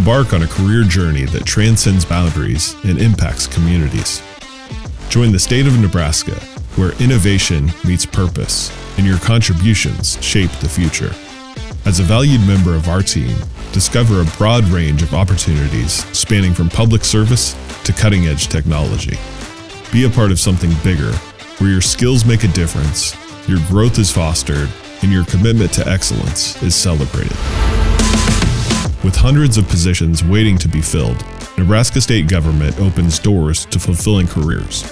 Embark on a career journey that transcends boundaries and impacts communities. Join the state of Nebraska, where innovation meets purpose and your contributions shape the future. As a valued member of our team, discover a broad range of opportunities spanning from public service to cutting-edge technology. Be a part of something bigger, where your skills make a difference, your growth is fostered, and your commitment to excellence is celebrated. With hundreds of positions waiting to be filled, Nebraska state government opens doors to fulfilling careers.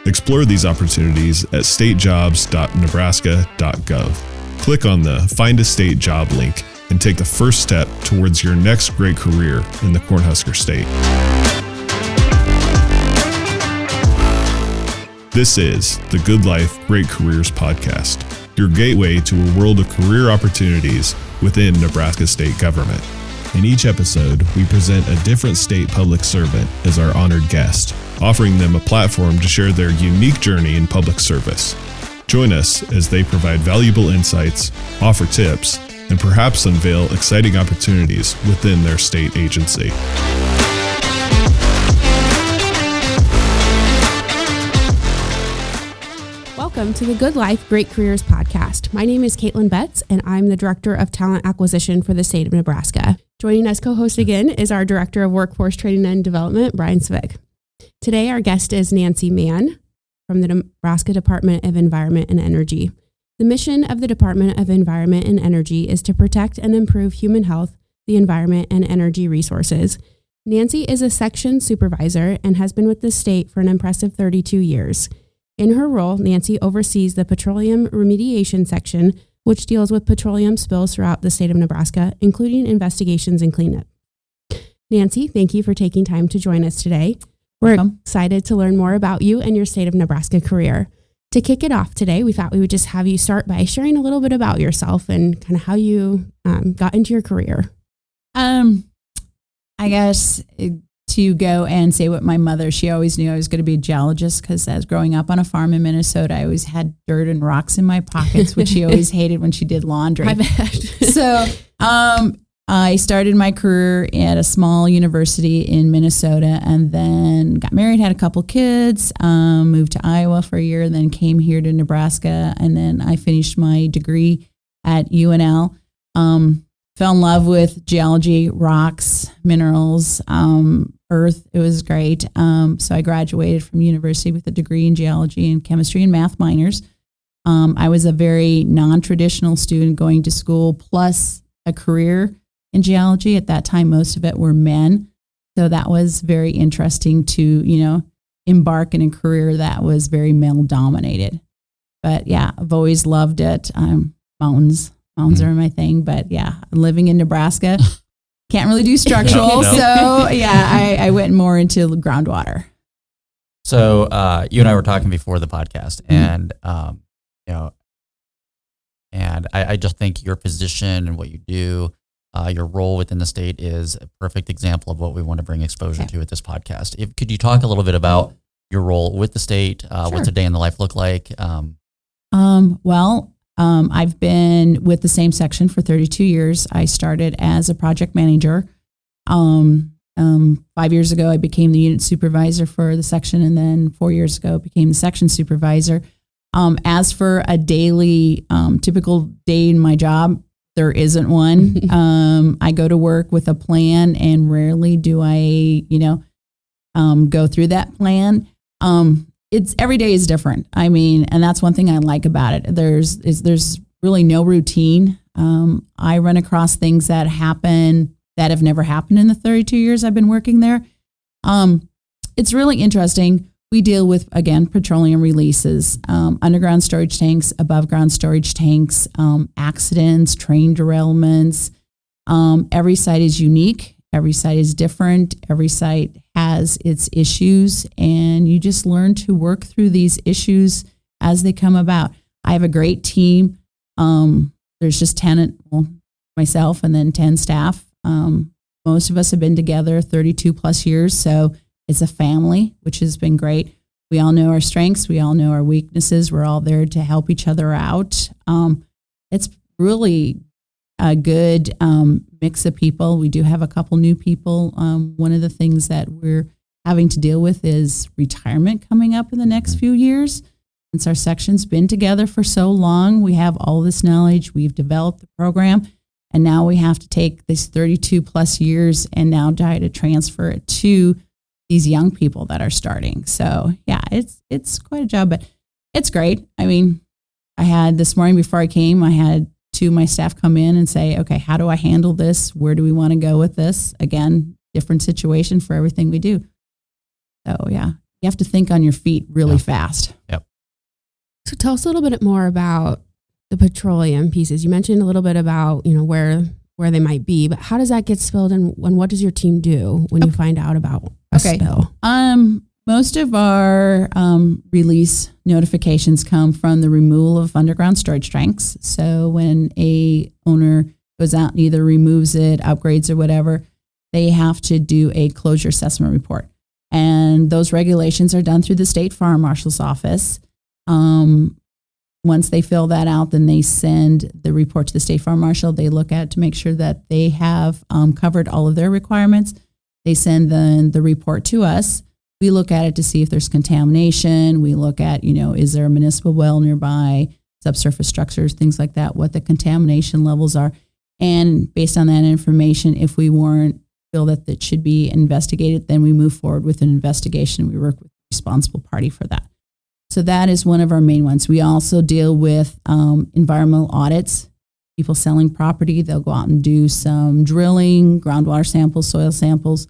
Explore these opportunities at statejobs.nebraska.gov. Click on the Find a State Job link and take the first step towards your next great career in the Cornhusker State. This is the Good Life, Great Careers podcast, your gateway to a world of career opportunities within Nebraska state government. In each episode, we present a different state public servant as our honored guest, offering them a platform to share their unique journey in public service. Join us as they provide valuable insights, offer tips, and perhaps unveil exciting opportunities within their state agency. Welcome to the Good Life, Great Careers podcast. My name is Caitlin Betts, and I'm the Director of Talent Acquisition for the state of Nebraska. Joining us co-host again is our Director of Workforce Training and Development, Brian Cvick. Today, our guest is Nancy Mann from the Nebraska Department of Environment and Energy. The mission of the Department of Environment and Energy is to protect and improve human health, the environment, and energy resources. Nancy is a Section Supervisor and has been with the state for an impressive 32 years. In her role, Nancy oversees the Petroleum Remediation Section, which deals with petroleum spills throughout the state of Nebraska, including investigations and cleanup. Nancy, thank you for taking time to join us today. We're excited to learn more about you and your state of Nebraska career. To kick it off today, we thought we would just have you start by sharing a little bit about yourself and kind of how you got into your career. I guess to go and say what my mother, she always knew I was going to be a geologist because as growing up on a farm in Minnesota, I always had dirt and rocks in my pockets, which she always hated when she did laundry. I bet. So I started my career at a small university in Minnesota and then got married, had a couple kids, moved to Iowa for a year, then came here to Nebraska. And then I finished my degree at UNL. Fell in love with geology, rocks, minerals, earth. It was great. So I graduated from university with a degree in geology and chemistry and math minors. I was a very non-traditional student going to school plus a career in geology. At that time, most of it were men. So that was very interesting to, embark in a career that was very male dominated. But yeah, I've always loved it. Mountains are my thing, but yeah, living in Nebraska, can't really do structural. No. So yeah, I went more into groundwater. So you and I were talking before the podcast, and and I just think your position and what you do, your role within the state is a perfect example of what we want to bring exposure to at this podcast. Could you talk a little bit about your role with the state? Sure. What's a day in the life look like? I've been with the same section for 32 years. I started as a project manager. 5 years ago, I became the unit supervisor for the section, and then 4 years ago, became the section supervisor. As for a daily, typical day in my job, there isn't one. I go to work with a plan, and rarely do I, go through that plan. It's every day is different. And that's one thing I like about it. There's really no routine. I run across things that happen that have never happened in the 32 years I've been working there. It's really interesting. We deal with, again, petroleum releases, underground storage tanks, above ground storage tanks, accidents, train derailments. Every site is unique. Every site is different. Every site has its issues, and you just learn to work through these issues as they come about. I have a great team. There's just 10, myself and then 10 staff. Most of us have been together 32 plus years, so it's a family, which has been great. We all know our strengths. We all know our weaknesses. We're all there to help each other out. It's really a good mix of people. We do have a couple new people. One of the things that we're having to deal with is retirement coming up in the next few years. Since our section's been together for so long, we have all this knowledge, we've developed the program, and now we have to take this 32 plus years and now try to transfer it to these young people that are starting. So yeah, it's quite a job, but it's great. I mean, I had this morning before I came, I had two of my staff come in and say, okay, how do I handle this? Where do we want to go with this? Again, different situation for everything we do. So yeah, you have to think on your feet really fast. Yep. So tell us a little bit more about the petroleum pieces. You mentioned a little bit about, where they might be, but how does that get spilled, and what does your team do when you find out about a spill? Most of our release notifications come from the removal of underground storage tanks. So when a owner goes out and either removes it, upgrades or whatever, they have to do a closure assessment report. And those regulations are done through the State Fire Marshal's office. Once they fill that out, then they send the report to the State Fire Marshal. They look at it to make sure that they have covered all of their requirements. They send the report to us. We look at it to see if there's contamination. We look at, is there a municipal well nearby, subsurface structures, things like that, what the contamination levels are. And based on that information, if we feel that it should be investigated, then we move forward with an investigation. We work with the responsible party for that. So that is one of our main ones. We also deal with environmental audits. People selling property, they'll go out and do some drilling, groundwater samples, soil samples.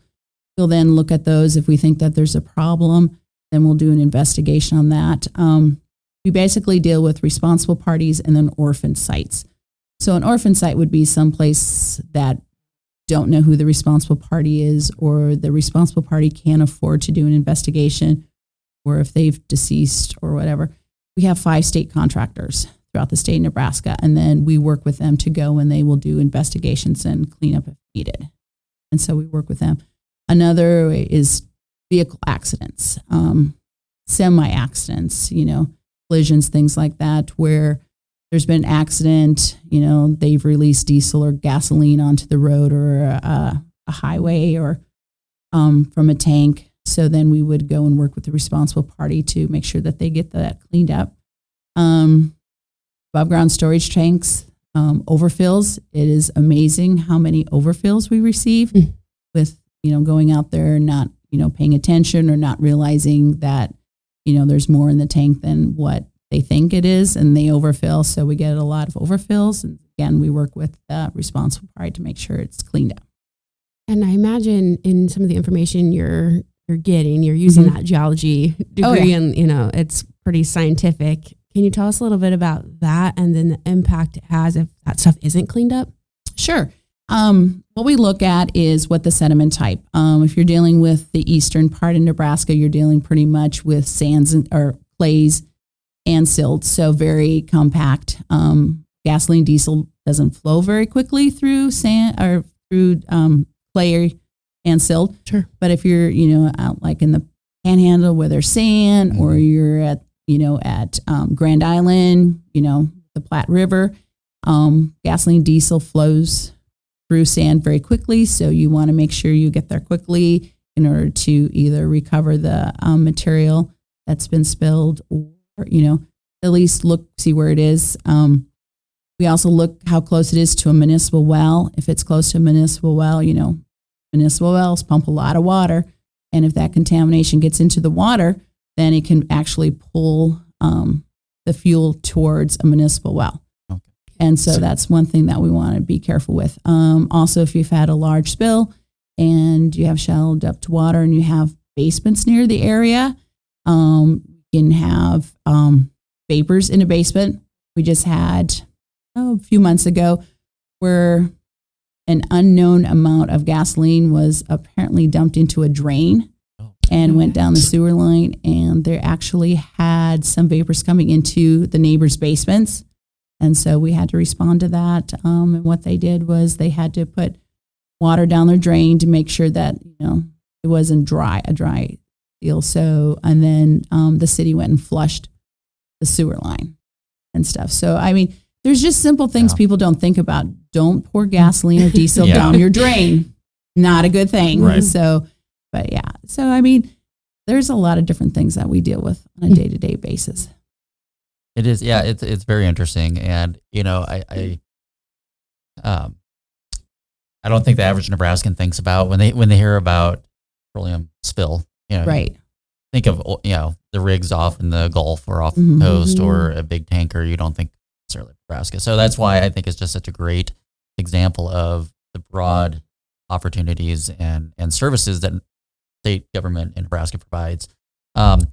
We'll then look at those. If we think that there's a problem, then we'll do an investigation on that. We basically deal with responsible parties and then orphan sites. So an orphan site would be someplace that don't know who the responsible party is, or the responsible party can't afford to do an investigation, or if they've deceased or whatever. We have 5 state contractors throughout the state of Nebraska, and then we work with them to go and they will do investigations and clean up if needed. And so we work with them. Another is vehicle accidents, semi-accidents, collisions, things like that, where there's been an accident, they've released diesel or gasoline onto the road or a highway or from a tank. So then we would go and work with the responsible party to make sure that they get that cleaned up. Above ground storage tanks, overfills. It is amazing how many overfills we receive with, going out there and not, paying attention or not realizing that, there's more in the tank than what they think it is, and they overfill. So we get a lot of overfills. And again, we work with the responsible party to make sure it's cleaned up. And I imagine in some of the information you're getting, you're using that geology degree, and it's pretty scientific. Can you tell us a little bit about that and then the impact it has if that stuff isn't cleaned up? Sure. What we look at is what the sediment type. If you're dealing with the eastern part of Nebraska, you're dealing pretty much with sands or clays and silts, so very compact. Gasoline, diesel doesn't flow very quickly through sand or through clay and silt. Sure. But if you're, out like in the Panhandle where there's sand, or you're at, at Grand Island, the Platte River, gasoline, diesel flows through sand very quickly. So you want to make sure you get there quickly in order to either recover the material that's been spilled, or, at least see where it is. We also look how close it is to a municipal well. If it's close to a municipal well, municipal wells pump a lot of water. And if that contamination gets into the water, then it can actually pull the fuel towards a municipal well. Okay. And so that's one thing that we want to be careful with. Also, if you've had a large spill and you have shallow depth water and you have basements near the area, you can have vapors in a basement. We just had a few months ago where an unknown amount of gasoline was apparently dumped into a drain and went down the sewer line, and they actually had some vapors coming into the neighbors' basements. And so we had to respond to that. And what they did was they had to put water down their drain to make sure that, it wasn't a dry deal. So, and then the city went and flushed the sewer line and stuff. So, There's just simple things people don't think about. Don't pour gasoline or diesel Yeah. down your drain. Not a good thing. Right. So, but yeah. So, I mean, there's a lot of different things that we deal with on a day-to-day basis. It is, yeah. It's very interesting, and you know, I don't think the average Nebraskan thinks about when they hear about petroleum spill. You know, Right. think of the rigs off in the Gulf or off Mhm. the coast or a big tanker. You don't think necessarily Nebraska. So that's why I think it's just such a great example of the broad opportunities and services that state government in Nebraska provides. I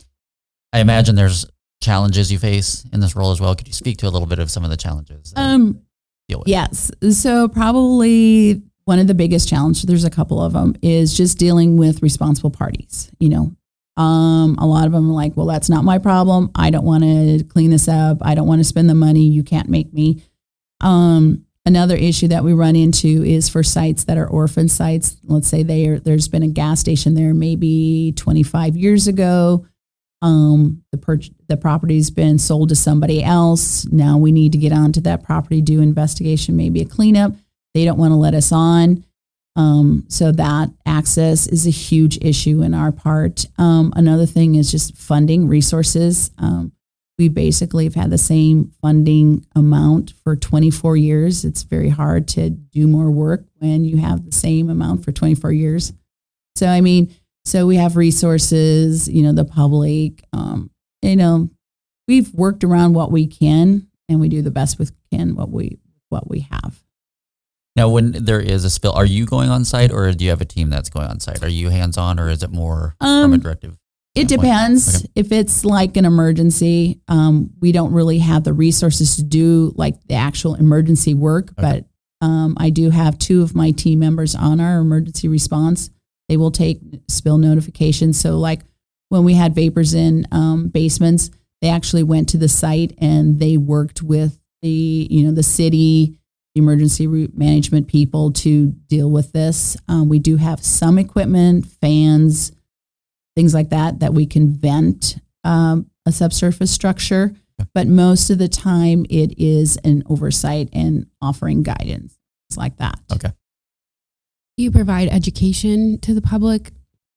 imagine there's challenges you face in this role as well. Could you speak to a little bit of some of the challenges that you deal with? Yes. So probably one of the biggest challenges, there's a couple of them, is just dealing with responsible parties. You know, a lot of them are like, well, that's not my problem. I don't want to clean this up. I don't want to spend the money. You can't make me. Another issue that we run into is for sites that are orphan sites. Let's say there's been a gas station there maybe 25 years ago. The property's been sold to somebody else. Now we need to get onto that property, do investigation, maybe a cleanup. They don't want to let us on. So that access is a huge issue in our part. Another thing is just funding resources. We basically have had the same funding amount for 24 years. It's very hard to do more work when you have the same amount for 24 years. So, I mean, so we have resources, the public, we've worked around what we can, and we do the best we can what we have. Now, when there is a spill, are you going on site, or do you have a team that's going on site? Are you hands-on, or is it more from a directive? It depends. Okay. If it's like an emergency, we don't really have the resources to do like the actual emergency work, but I do have 2 of my team members on our emergency response. They will take spill notifications. So like when we had vapors in basements, they actually went to the site and they worked with the city, the emergency management people to deal with this. We do have some equipment, fans, things like that we can vent a subsurface structure. But most of the time it is an oversight and offering guidance. It's like that. Okay. Do you provide education to the public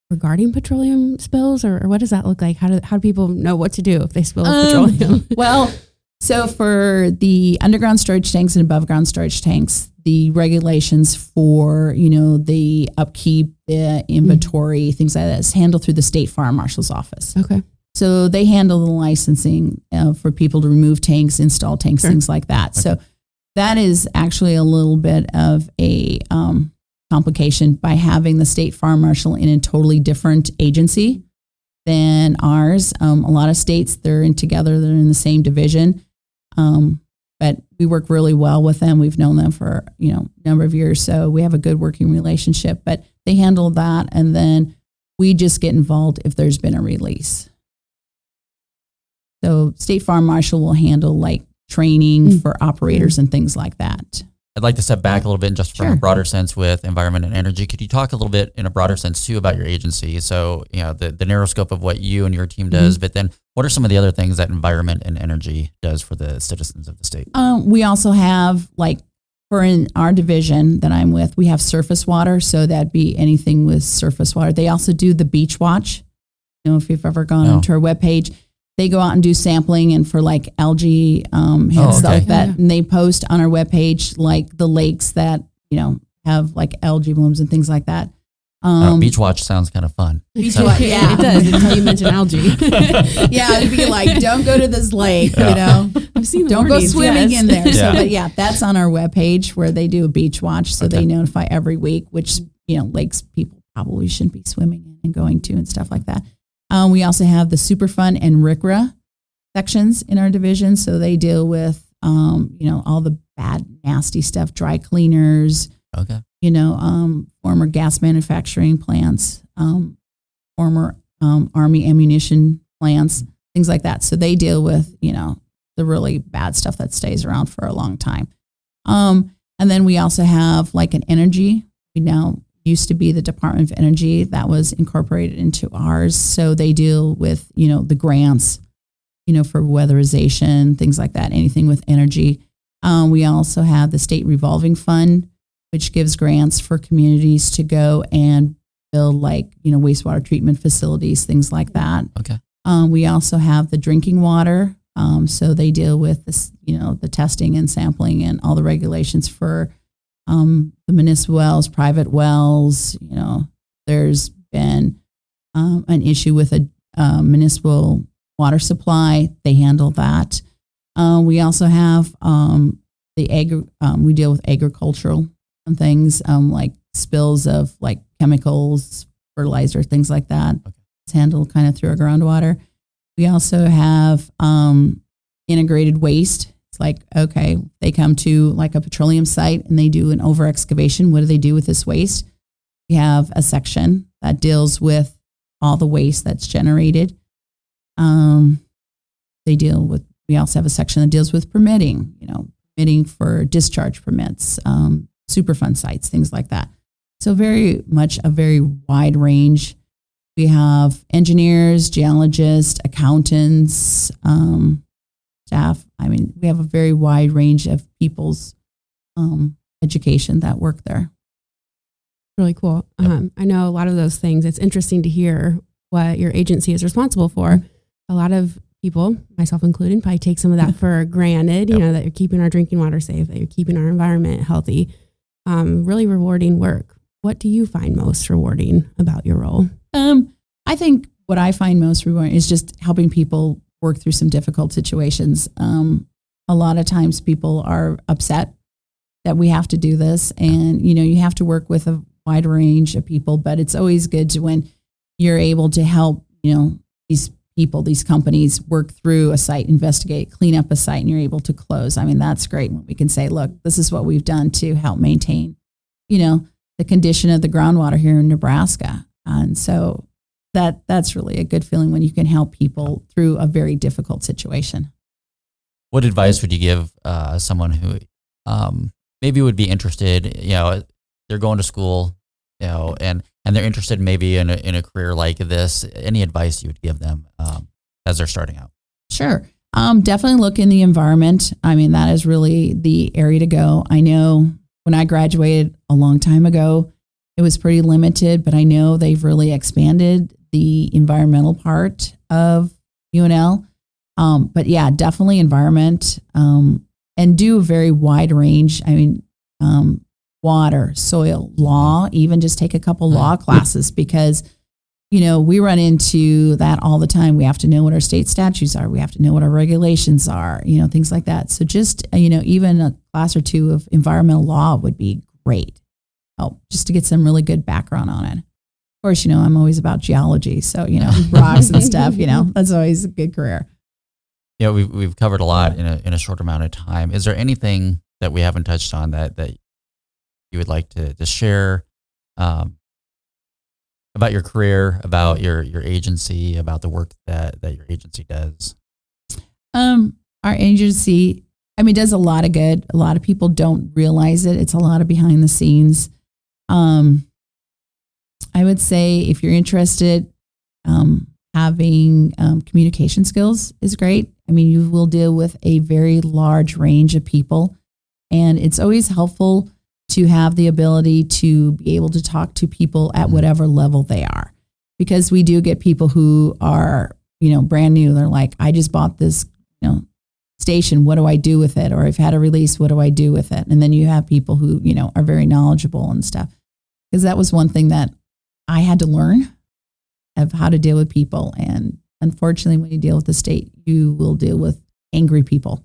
regarding petroleum spills, or what does that look like? How do people know what to do if they spill petroleum? Well, so for the underground storage tanks and above ground storage tanks, the regulations for, the upkeep, the inventory, things like that is handled through the State Fire Marshal's office. Okay. So they handle the licensing for people to remove tanks, install tanks, things like that. Okay. So that is actually a little bit of a complication by having the State Fire Marshal in a totally different agency than ours. A lot of states, they're in the same division. But we work really well with them. We've known them for, a number of years. So we have a good working relationship, but they handle that. And then we just get involved if there's been a release. So State Fire Marshal will handle like training for operators and things like that. I'd like to step back a little bit just from a broader sense with environment and energy. Could you talk a little bit in a broader sense too about your agency? So, the narrow scope of what you and your team does, but then what are some of the other things that environment and energy does for the citizens of the state? We also have in our division that I'm with, we have surface water. So that'd be anything with surface water. They also do the beach watch. If you've ever gone onto our webpage, they go out and do sampling and for like algae and stuff like that. And they post on our webpage like the lakes that, have like algae blooms and things like that. Beach watch sounds kind of fun. Beach watch, yeah, it does until you mention algae. Yeah, it'd be like, don't go to this lake, I've seen don't go swimming in there. Yeah. So, but that's on our webpage where they do a beach watch. So they notify every week, which, lakes people probably shouldn't be swimming in and going to and stuff like that. We also have the Superfund and RCRA sections in our division. So they deal with, all the bad, nasty stuff, dry cleaners, former gas manufacturing plants, former Army ammunition plants, things like that. So they deal with, the really bad stuff that stays around for a long time. And then we also have like an energy. We now used to be the Department of Energy that was incorporated into ours. So they deal with, the grants, for weatherization, things like that, anything with energy. We also have the state revolving fund, which gives grants for communities to go and build wastewater treatment facilities, things like that. Okay. We also have the drinking water. So they deal with this, the testing and sampling and all the regulations for the municipal wells, private wells. There's been an issue with a municipal water supply. They handle that. We also have we deal with agricultural things like spills of chemicals, fertilizer, things like that. Okay. It's handled kind of through our groundwater. We also have integrated waste. It's okay, they come to a petroleum site and they do an over excavation. What do they do with this waste? We have a section that deals with all the waste that's generated. We also have a section that deals with permitting, permitting for discharge permits, Superfund sites, things like that. So very much a very wide range. We have engineers, geologists, accountants, staff. We have a very wide range of people's education that work there. Really cool. Yep. I know a lot of those things. It's interesting to hear what your agency is responsible for. A lot of people, myself included, probably take some of that for granted, Yep. That you're keeping our drinking water safe, that you're keeping our environment healthy. Really rewarding work. What do you find most rewarding about your role? I think what I find most rewarding is just helping people work through some difficult situations. A lot of times people are upset that we have to do this, and you have to work with a wide range of people, but it's always good when you're able to help these people, these companies work through a site, investigate, clean up a site, and you're able to close. That's great when we can say, look, this is what we've done to help maintain the condition of the groundwater here in Nebraska. And so that's really a good feeling when you can help people through a very difficult situation. What advice would you give someone who maybe would be interested, they're going to school, and they're interested maybe in a career like this? Any advice you would give them as they're starting out? Sure. Definitely look in the environment. That is really the area to go. I know when I graduated a long time ago, it was pretty limited, but I know they've really expanded the environmental part of UNL. But yeah, definitely environment, and do a very wide range. Water, soil, law, even just take a couple law classes, because, we run into that all the time. We have to know what our state statutes are. We have to know what our regulations are, things like that. So just, even a class or two of environmental law would be great. Help just to get some really good background on it. Of course, I'm always about geology. So, rocks and stuff, that's always a good career. We've covered a lot in a short amount of time. Is there anything that we haven't touched on that you would like to share about your career, about your agency, about the work that your agency does? Our agency, does a lot of good. A lot of people don't realize it. It's a lot of behind the scenes. I would say if you're interested, having communication skills is great. You will deal with a very large range of people, and it's always helpful to have the ability to be able to talk to people at whatever level they are, because we do get people who are, brand new. They're like, I just bought this, station. What do I do with it? Or I've had a release. What do I do with it? And then you have people who, are very knowledgeable and stuff, because that was one thing that I had to learn, of how to deal with people. And unfortunately, when you deal with the state, you will deal with angry people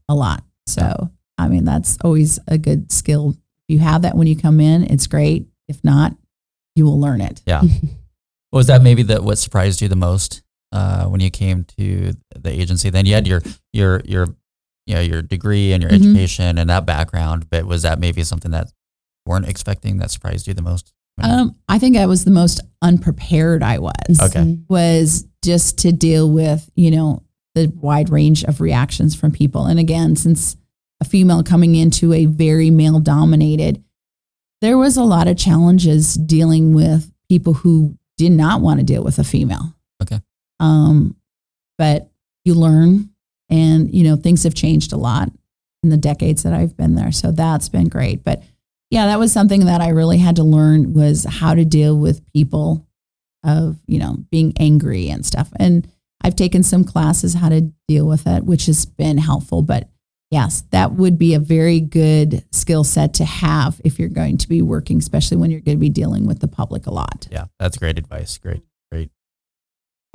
a lot. So, that's always a good skill. If you have that when you come in, it's great. If not, you will learn it. Yeah. Was that maybe what surprised you the most when you came to the agency? Then you had your degree and your education and that background, but was that maybe something that you weren't expecting that surprised you the most? I think I was the most unprepared I was. Okay. Was just to deal with, the wide range of reactions from people. And again, since a female coming into a very male dominated, there was a lot of challenges dealing with people who did not want to deal with a female. Okay. But you learn, and, things have changed a lot. in the decades that I've been there. So that's been great. But yeah, that was something that I really had to learn, was how to deal with people of, being angry and stuff. And I've taken some classes how to deal with it, which has been helpful. But yes, that would be a very good skill set to have if you're going to be working, especially when you're going to be dealing with the public a lot. Yeah, that's great advice. Great.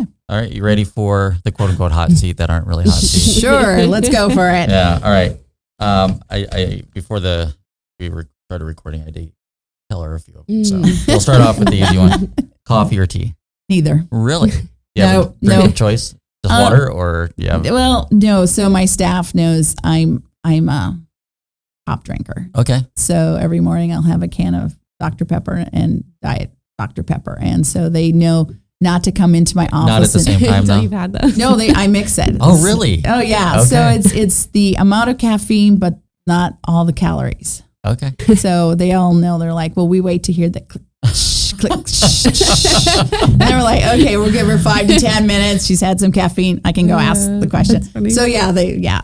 Yeah. All right, you ready for the quote unquote hot seat that aren't really hot seats? Sure, let's go for it. Yeah. All right. I before we started recording, I did tell her a few of them. So we'll start off with the easy one: coffee or tea? Neither. Really? You have a drink of choice? Just water, or yeah? Well, no. So my staff knows I'm a top drinker. Okay. So every morning I'll have a can of Dr. Pepper and Diet Dr. Pepper, and so they know not to come into my office. Not at the same time, though. You've had those. No, I mix it. Oh, really? Oh, yeah. Okay. So it's the amount of caffeine, but not all the calories. Okay. So they all know. They're like, well, we wait to hear the click, click, and they were like, okay, we'll give her 5 to 10 minutes. She's had some caffeine. I can go ask the question. So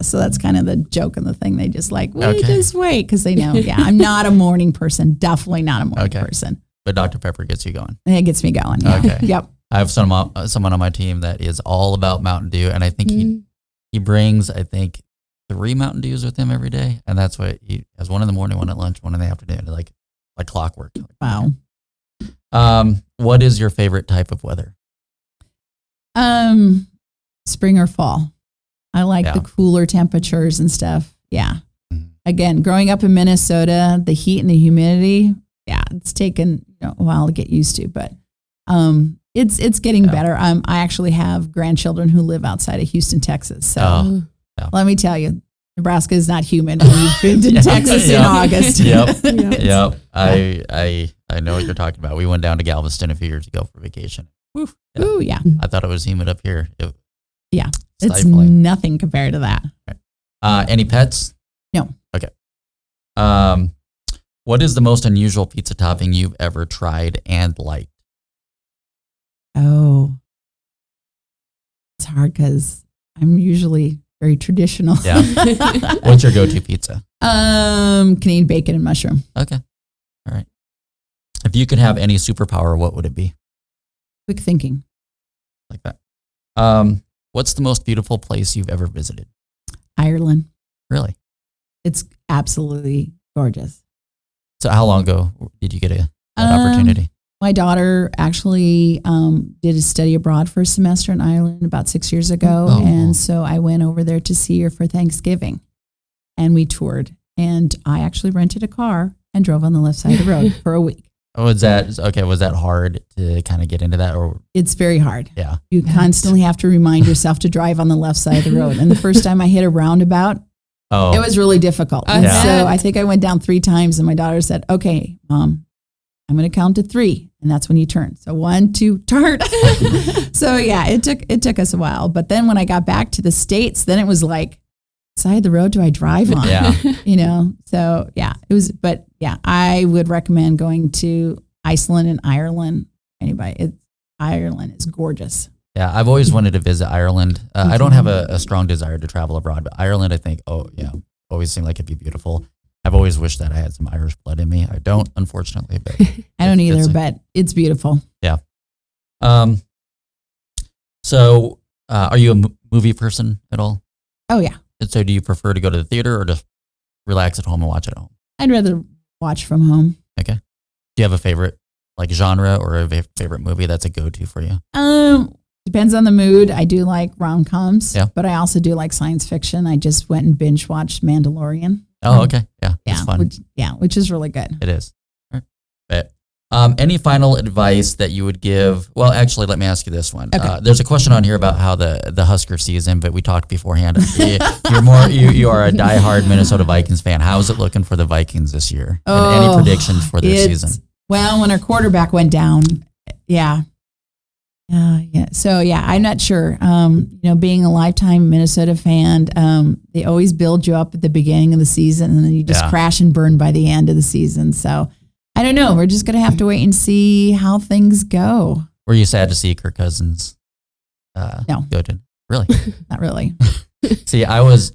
so that's kind of the joke and the thing. They just like, just wait, because they know. Yeah, I'm not a morning person. Definitely not a morning person. But Dr. Pepper gets you going. It gets me going. Yeah. Okay. Yep. I have someone on my team that is all about Mountain Dew, and I think he brings 3 Mountain Dews with him every day, and that's what he has: one in the morning, one at lunch, one in the afternoon, like clockwork. Wow. What is your favorite type of weather? Spring or fall. I like the cooler temperatures and stuff. Yeah. Mm-hmm. Again, growing up in Minnesota, the heat and the humidity, it's taken a while to get used to, but it's getting better. I actually have grandchildren who live outside of Houston, Texas. So let me tell you, Nebraska is not humid. We've been to Texas in August. Yep. I know what you're talking about. We went down to Galveston a few years ago for vacation. Oof. Yeah. Ooh, yeah. I thought it was humid up here. It's nothing compared to that. Right. Any pets? No. Okay. What is the most unusual pizza topping you've ever tried and liked? Oh, it's hard because I'm usually very traditional. Yeah. What's your go-to pizza? Canadian bacon and mushroom. Okay. All right. If you could have any superpower, what would it be? Quick thinking. Like that. What's the most beautiful place you've ever visited? Ireland. Really? It's absolutely gorgeous. So how long ago did you get that opportunity? My daughter actually did a study abroad for a semester in Ireland about 6 years ago. And so I went over there to see her for Thanksgiving, and we toured. And I actually rented a car and drove on the left side of the road for a week. Oh, was that hard to kind of get into that? Or it's very hard. Yeah. You constantly have to remind yourself to drive on the left side of the road. And the first time I hit a roundabout, it was really difficult. And so I think I went down 3 times, and my daughter said, okay, Mom, I'm going to count to 3. And that's when you turn. So 1, 2, turn. So it took us a while. But then when I got back to the States, then it was like, side of the road do I drive on? Yeah. So it was, but I would recommend going to Iceland and Ireland. Ireland is gorgeous. Yeah. I've always wanted to visit Ireland. I don't have a strong desire to travel abroad, but Ireland, I think, always seemed like it'd be beautiful. I've always wished that I had some Irish blood in me. I don't, unfortunately, but I don't either, but it's beautiful. Yeah. So, are you a movie person at all? Oh yeah. And so, do you prefer to go to the theater or just relax at home and watch at home? I'd rather watch from home. Okay. Do you have a favorite genre or a favorite movie that's a go-to for you? Depends on the mood. I do like rom-coms, but I also do like science fiction. I just went and binge watched Mandalorian. Oh, okay. Yeah. It's fun. Which is really good. It is. All right. Any final advice that you would give? Well, actually, let me ask you this one. Okay. There's a question on here about how the Husker season, but we talked beforehand. You are a diehard Minnesota Vikings fan. How is it looking for the Vikings this year? And any predictions for this season? Well, when our quarterback went down, So I'm not sure. Being a lifetime Minnesota fan, they always build you up at the beginning of the season, and then you just crash and burn by the end of the season. So I don't know. We're just gonna have to wait and see how things go. Were you sad to see Kirk Cousins? No. Go to really? Not really. See, I was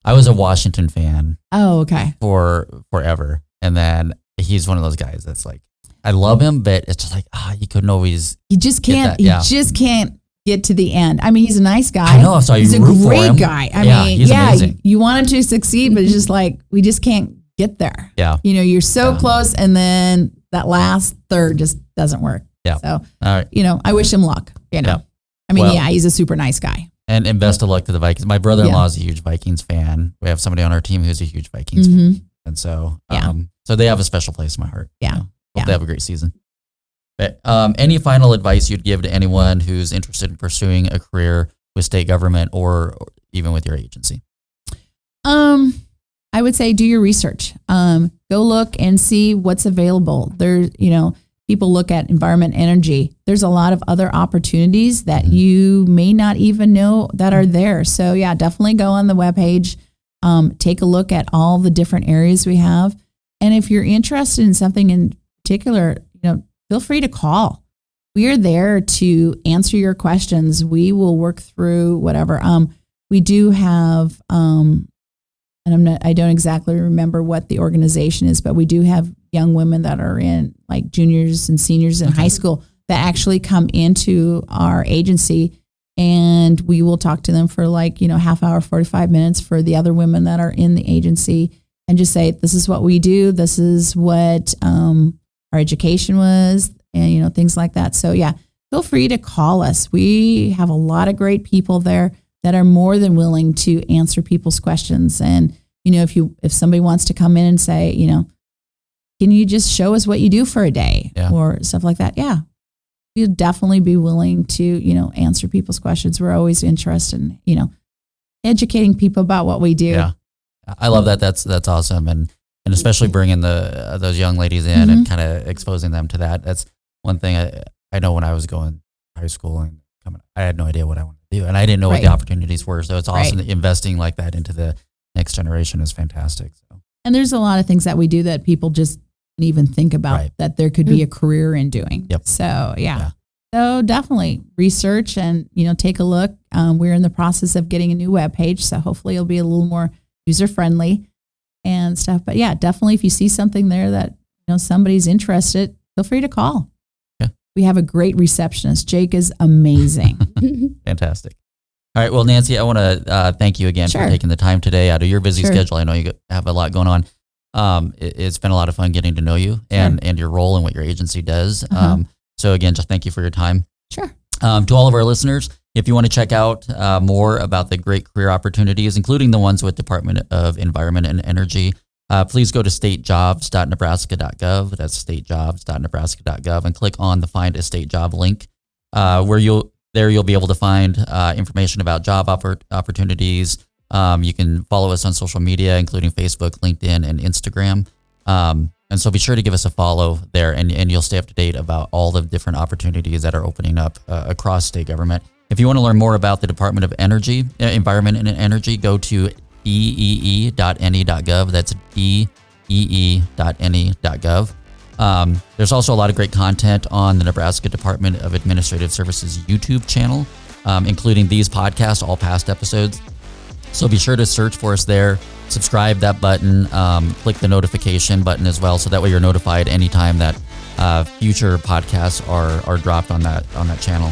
I was a Washington fan Oh, okay. for forever. And then he's one of those guys that's like, I love him, but it's just like, you couldn't always. He just can't. Yeah. He just can't get to the end. I mean, he's a nice guy. I know, so he's a root for great him. guy. I Yeah, mean, he's amazing. you want him to succeed, but it's just like we just can't get there. Yeah. You know, you're so close, and then that last third just doesn't work. Yeah. So, All right. you know, I wish him luck. You know, Yeah. I mean, Well, he's a super nice guy. And best of luck to the Vikings. My brother-in-law is a huge Vikings fan. We have somebody on our team who's a huge Vikings fan. And so, so they have a special place in my heart. Yeah. You know, hope they have a great season. But, any final advice you'd give to anyone who's interested in pursuing a career with state government or even with your agency? I would say do your research. Go look and see what's available. There's, you know, people look at environment, energy. There's a lot of other opportunities that you may not even know that are there. So yeah, definitely go on the webpage. Take a look at all the different areas we have. And if you're interested in something in particular, you know, feel free to call. We are there to answer your questions. We will work through whatever. We do have, and I don't exactly remember what the organization is, but we do have young women that are in like juniors and seniors in high school that actually come into our agency, and we will talk to them for like, you know, half hour, 45 minutes for the other women that are in the agency, and just say, this is what we do. This is what our education was, and, you know, things like that. So yeah, feel free to call us. We have a lot of great people there that are more than willing to answer people's questions. And, you know, if somebody wants to come in and say, you know, can you just show us what you do for a day or stuff like that? Yeah, we'll definitely be willing to, you know, answer people's questions. We're always interested in, you know, educating people about what we do. Yeah, I love that. That's awesome. And especially bringing those young ladies in and kind of exposing them to that. That's one thing I know when I was going to high school and coming, I had no idea what I wanted to do, and I didn't know what the opportunities were. So it's awesome that investing like that into the next generation is fantastic. So. And there's a lot of things that we do that people just didn't even think about that there could be a career in doing. Yep. So yeah. So definitely research and, you know, take a look. We're in the process of getting a new webpage, so hopefully it'll be a little more user friendly and stuff. But yeah, definitely if you see something there that, you know, somebody's interested, feel free to call. Yeah. We have a great receptionist. Jake is amazing. Fantastic. All right. Well, Nancy, I want to thank you again for taking the time today out of your busy schedule. I know you have a lot going on. It's been a lot of fun getting to know you and your role and what your agency does. So again, just thank you for your time. Sure. To all of our listeners, if you want to check out more about the great career opportunities, including the ones with Department of Environment and Energy, please go to statejobs.nebraska.gov. That's statejobs.nebraska.gov and click on the Find a State Job link, where you'll be able to find information about job opportunities. You can follow us on social media, including Facebook, LinkedIn, and Instagram. And so be sure to give us a follow there, and you'll stay up to date about all the different opportunities that are opening up across state government. If you want to learn more about the Department of Energy, Environment and Energy, go to DEE.ne.gov. That's DEE.ne.gov. There's also a lot of great content on the Nebraska Department of Administrative Services YouTube channel, including these podcasts, all past episodes. So be sure to search for us there, subscribe that button, click the notification button as well, so that way you're notified anytime that future podcasts are dropped on that channel.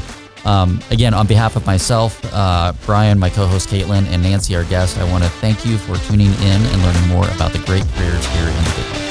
Again, on behalf of myself, Brian, my co-host Caitlin, and Nancy, our guest, I want to thank you for tuning in and learning more about the great careers here in the Good Life.